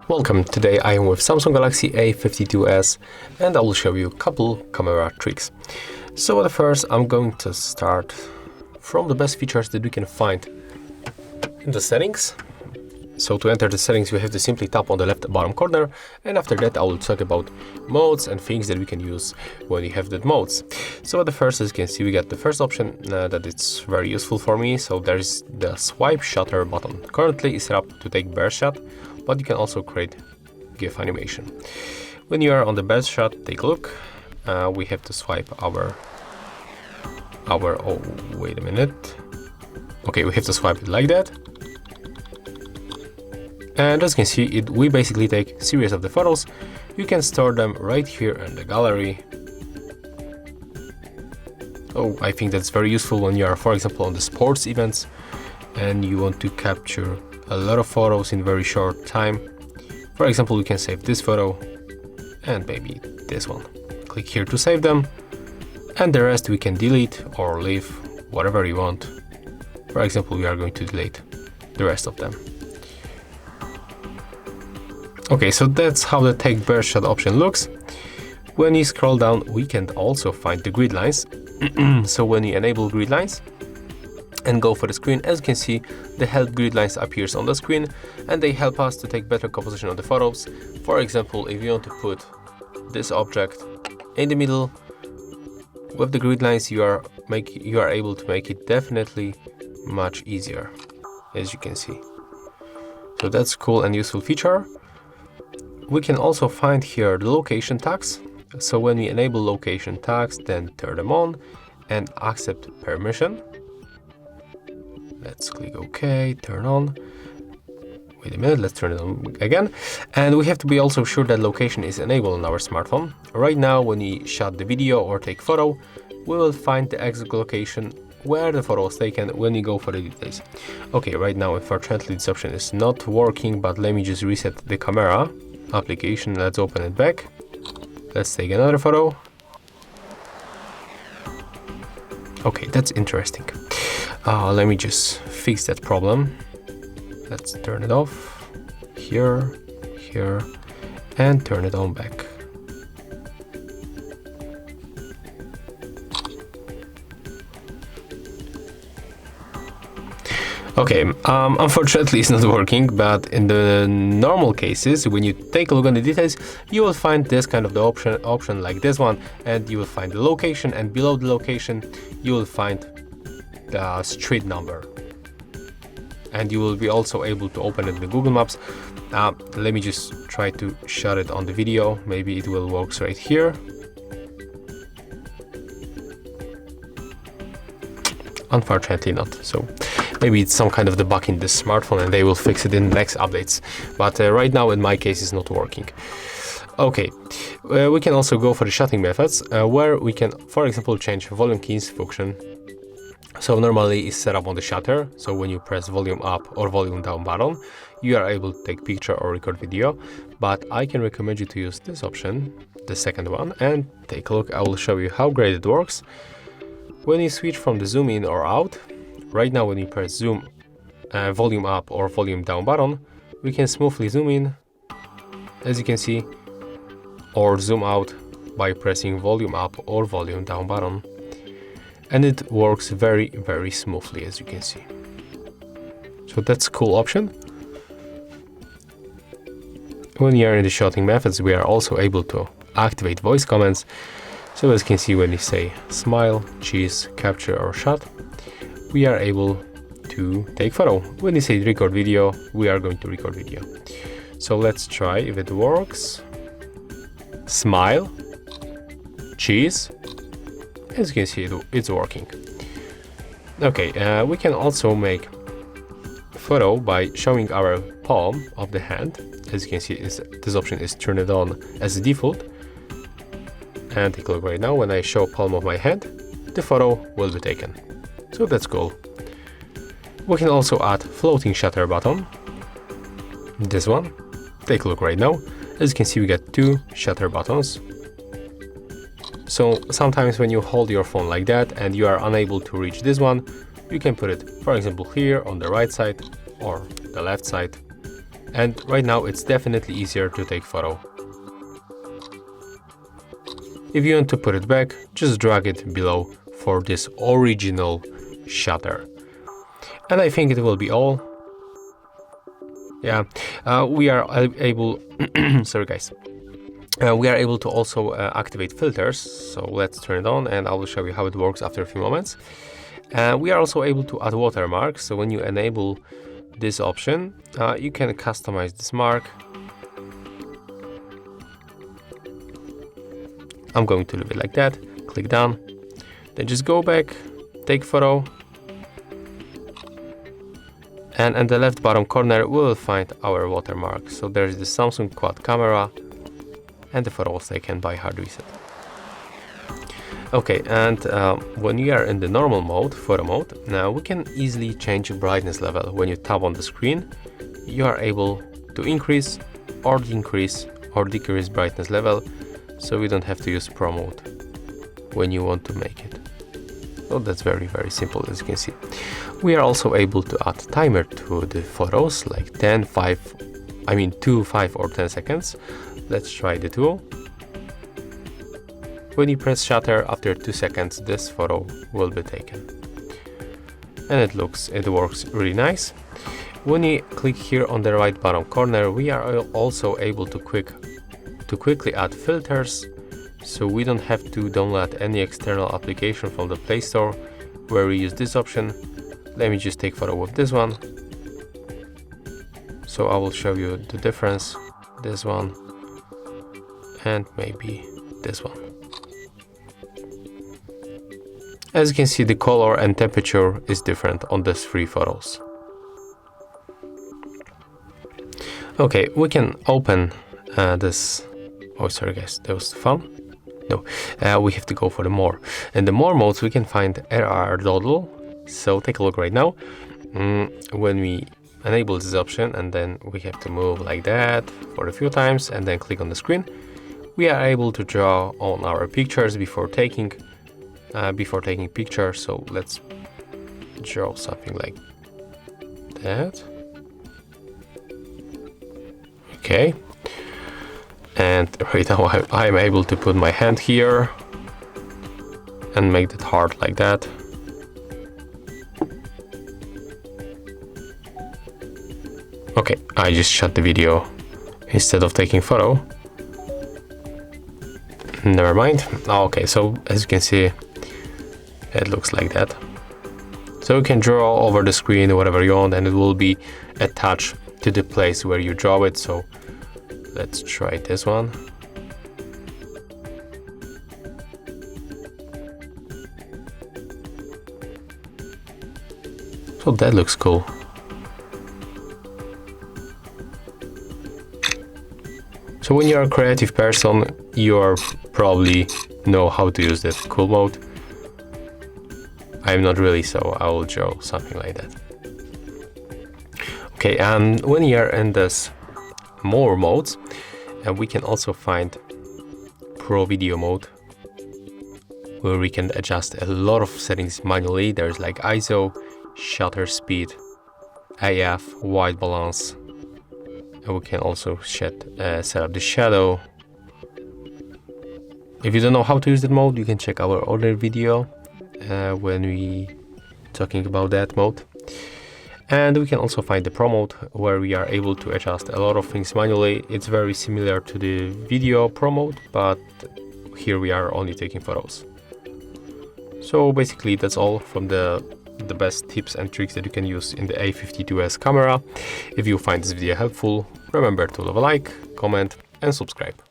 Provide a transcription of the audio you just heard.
Welcome, today I am with Samsung Galaxy A52s and I will show you a couple camera tricks. So at first I'm going to start from the best features that we can find in the settings. So to enter the settings you have to simply tap on the left bottom corner, and after that I will talk about modes and things that we can use when you have the modes. So at the first, as you can see, we got the first option that it's very useful for me. So there is the swipe shutter button. Currently it's set up to take burst shot, but you can also create Gif animation. When you are on the burst shot, take a look. We have to swipe our oh wait a minute. Okay, we have to swipe it like that. And as you can see, we basically take a series of the photos. You can store them right here in the gallery. Oh, I think that's very useful when you are, for example, on the sports events and you want to capture a lot of photos in very short time. For example, we can save this photo and maybe this one. Click here to save them, and the rest we can delete or leave, whatever you want. For example, we are going to delete the rest of them. Okay, so that's how the take burst shot option looks. When you scroll down, we can also find the grid lines. So when you enable grid lines and go for the screen, as you can see, the help grid lines appears on the screen and they help us to take better composition of the photos. For example, if you want to put this object in the middle with the grid lines, you are able to make it definitely much easier, as you can see. So that's cool and useful feature. We can also find here the location tags. So when we enable location tags, then turn them on and accept permission. Let's click OK, turn on. Wait a minute, let's turn it on again. And we have to be also sure that location is enabled on our smartphone. Right now, when we shot the video or take photo, we will find the exact location where the photo was taken when we go for the details. Okay, right now, unfortunately, this option is not working, but let me just reset the camera application. Let's open it back. Let's take another photo. Okay, that's interesting. Let me just fix that problem. Let's turn it off here, here, and turn it on back. Okay, unfortunately it's not working, but in the normal cases, when you take a look on the details, you will find this kind of the option like this one, and you will find the location, and below the location you will find the street number, and you will be also able to open it in the Google Maps. Let me just try to shut it on the video. Maybe it will work right here. Unfortunately not. So maybe it's some kind of the bug in this smartphone and they will fix it in the next updates. But right now in my case it's not working. Okay, we can also go for the shutting methods where we can, for example, change volume keys function. So normally it's set up on the shutter. So when you press volume up or volume down button, you are able to take picture or record video. But I can recommend you to use this option, the second one, and take a look. I will show you how great it works. When you switch from the zoom in or out, right now when you press zoom, volume up or volume down button, we can smoothly zoom in, as you can see, or zoom out by pressing volume up or volume down button. And it works very, very smoothly, as you can see. So that's a cool option. When you are in the shotting methods, we are also able to activate voice commands. So as you can see, when you say smile, cheese, capture or shot, we are able to take photo. When you say record video, we are going to record video. So let's try if it works. Smile, cheese. As you can see, it's working. Okay, we can also make photo by showing our palm of the hand. As you can see, this option is turned on as a default. And take a look right now, when I show palm of my hand, the photo will be taken. So that's cool. We can also add floating shutter button. This one. Take a look right now. As you can see, we got two shutter buttons. So sometimes when you hold your phone like that and you are unable to reach this one, you can put it, for example, here on the right side or the left side. And right now it's definitely easier to take photo. If you want to put it back, just drag it below for this original shutter. And I think it will be all. Yeah, we are able, sorry guys, we are able to also activate filters. So let's turn it on and I will show you how it works after a few moments. We are also able to add watermark. So when you enable this option, you can customize this mark. I'm going to leave it like that, click done, then just go back, take photo, and in the left bottom corner we will find our watermark. So there's the Samsung quad camera and the photo was taken by HardReset. Okay, and when you are in the normal mode, photo mode, now we can easily change brightness level. When you tap on the screen, you are able to increase or decrease brightness level. So we don't have to use Pro mode when you want to make it. So that's very simple, as you can see. We are also able to add timer to the photos, like 2, 5 or 10 seconds. Let's try the tool. When you press shutter, after 2 seconds this photo will be taken. And it works really nice. When you click here on the right bottom corner, we are also able to quickly add filters, so we don't have to download any external application from the Play Store where we use this option. Let me just take photo with this one. So I will show you the difference, this one and maybe this one. As you can see, the color and temperature is different on these 3 photos. Okay, we can open this. Oh, sorry guys, that was fun. No, we have to go for the more. In the more modes, we can find error dodel. So take a look right now. When we enable this option and then we have to move like that for a few times and then click on the screen, we are able to draw on our pictures before taking pictures. So let's draw something like that. Okay. And right now I'm able to put my hand here and make it hard like that. Okay, I just shut the video instead of taking photo. Never mind. Okay, so as you can see, it looks like that. So you can draw over the screen whatever you want and it will be attached to the place where you draw it. So let's try this one. So that looks cool. So when you're a creative person, you probably know how to use that cool mode. I'm not really, so I will draw something like that. Okay, and when you're in this more modes, and we can also find Pro Video mode, where we can adjust a lot of settings manually. There's like ISO, shutter speed, AF, white balance, and we can also set up the shadow. If you don't know how to use that mode, you can check our other video when we talking about that mode. And we can also find the Pro mode, where we are able to adjust a lot of things manually. It's very similar to the video Pro mode, but here we are only taking photos. So basically that's all from the best tips and tricks that you can use in the A52s camera. If you find this video helpful, remember to leave a like, comment and subscribe.